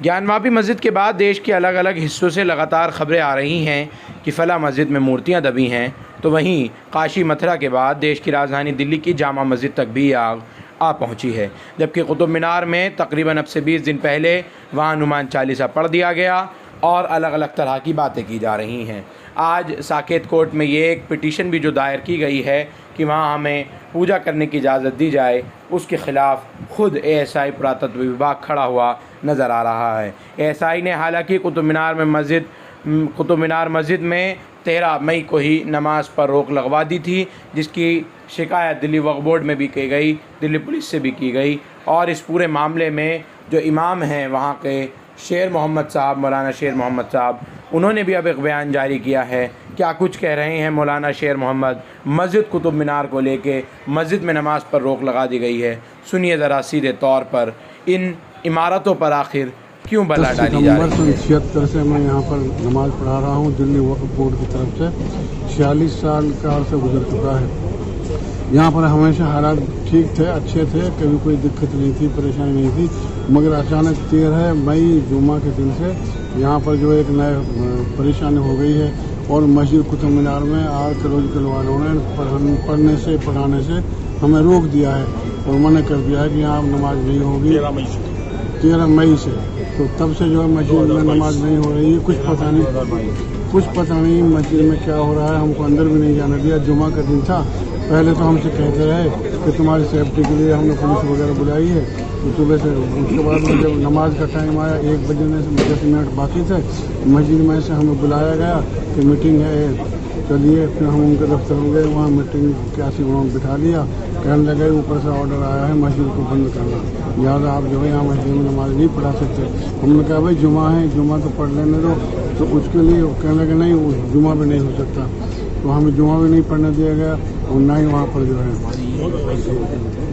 ज्ञानवापी मस्जिद के बाद देश के अलग अलग हिस्सों से लगातार खबरें आ रही हैं कि फला मस्जिद में मूर्तियां दबी हैं, तो वहीं काशी मथुरा के बाद देश की राजधानी दिल्ली की जामा मस्जिद तक भी आग आ पहुंची है। जबकि कुतुब मीनार में तकरीबन अब से 20 दिन पहले वहां हनुमान चालीसा पढ़ दिया गया और अलग अलग तरह की बातें की जा रही हैं। आज साकेत कोर्ट में ये एक पिटीशन भी जो दायर की गई है कि वहाँ हमें पूजा करने की इजाज़त दी जाए, उसके ख़िलाफ़ खुद एएसआई पुरातत्व विभाग खड़ा हुआ नज़र आ रहा है। एएसआई ने हालांकि कुतुब मीनार मस्जिद में 13 मई को ही नमाज पर रोक लगवा दी थी, जिसकी शिकायत दिल्ली वक्फ बोर्ड में भी की गई, दिल्ली पुलिस से भी की गई। और इस पूरे मामले में जो इमाम हैं वहाँ के शेर मोहम्मद साहब, मौलाना शेर मोहम्मद साहब, उन्होंने भी अब एक बयान जारी किया है। क्या कुछ कह रहे हैं मौलाना शेर मोहम्मद मस्जिद कुतुब मीनार को लेके? मस्जिद में नमाज पर रोक लगा दी गई है, सुनिए ज़रा सीधे तौर पर इन इमारतों पर आखिर क्यों बला डाली जा रही है। 1976 से मैं यहाँ पर नमाज पढ़ा रहा हूँ दिल्ली वक्फ बोर्ड की तरफ से। 46 साल का अर्सा गुजर चुका है। यहाँ पर हमेशा हालात ठीक थे, अच्छे थे, कभी कोई दिक्कत नहीं थी, परेशानी नहीं थी। मगर अचानक 13 मई जुम्मा के दिन से यहाँ पर जो एक नया परेशानी हो गई है और मस्जिद कुतुब मीनार में आर्कियोलॉजिकल वालों ने पढ़ाने से हमें रोक दिया है और मना कर दिया है कि यहाँ नमाज नहीं होगी 13 मई से। तो तब से जो है मस्जिद में नमाज नहीं हो रही है। कुछ पता नहीं मस्जिद में क्या हो रहा है, हमको अंदर भी नहीं जाने दिया। जुम्मा का दिन था, पहले तो हमसे कहते रहे कि तुम्हारी सेफ्टी के लिए हमने पुलिस वगैरह बुलाई है। तो सुबह से उसके बाद में जब नमाज का टाइम आया 1 बजने से 10 मिनट बाकी थे, मस्जिद में से हमें बुलाया गया कि मीटिंग है, चलिए। फिर हम उनके दफ्तर में गए, वहाँ मीटिंग कैसी उन्होंने बिठा लिया। कहने लगे ऊपर से ऑर्डर आया है मस्जिद को बंद करना, लिहाजा आप जो है यहाँ मस्जिद में नमाज नहीं पढ़ा सकते। हमने कहा भाई जुमा है, जुमा तो पढ़ लेने दो। तो उसके लिए कहने लगे नहीं, जुमा भी नहीं हो सकता। तो हमें जुमा भी नहीं पढ़ने दिया गया और ना ही वहाँ पर जो है,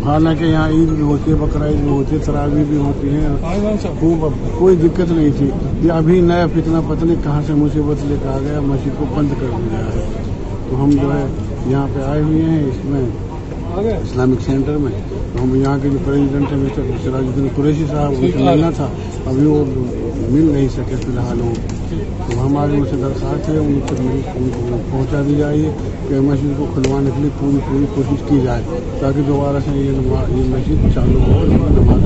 हालांकि यहाँ ईद भी होती है, बकरा ईद भी होती है, तरावी भी होती है, खूब कोई दिक्कत नहीं थी। ये अभी नया फितना पता नहीं कहाँ से मुसीबत लेकर आ गया, मस्जिद को बंद कर दिया है। तो हम जो है यहाँ पे आए हुए हैं इसमें इस्लामिक सेंटर में। तो हम यहाँ के जो प्रेसिडेंट है मिस्टर सिराजुद्दीन कुरैशी साहब, उनसे मिलना था, अभी वो मिल नहीं सके फिलहाल वो। तो हमारी उनसे दरख्वास्त है उनको पहुँचा दी जाए कि मस्जिद को खुलवाने के लिए पूरी कोशिश की जाए ताकि दोबारा से ये मस्जिद चालू हो और नमाज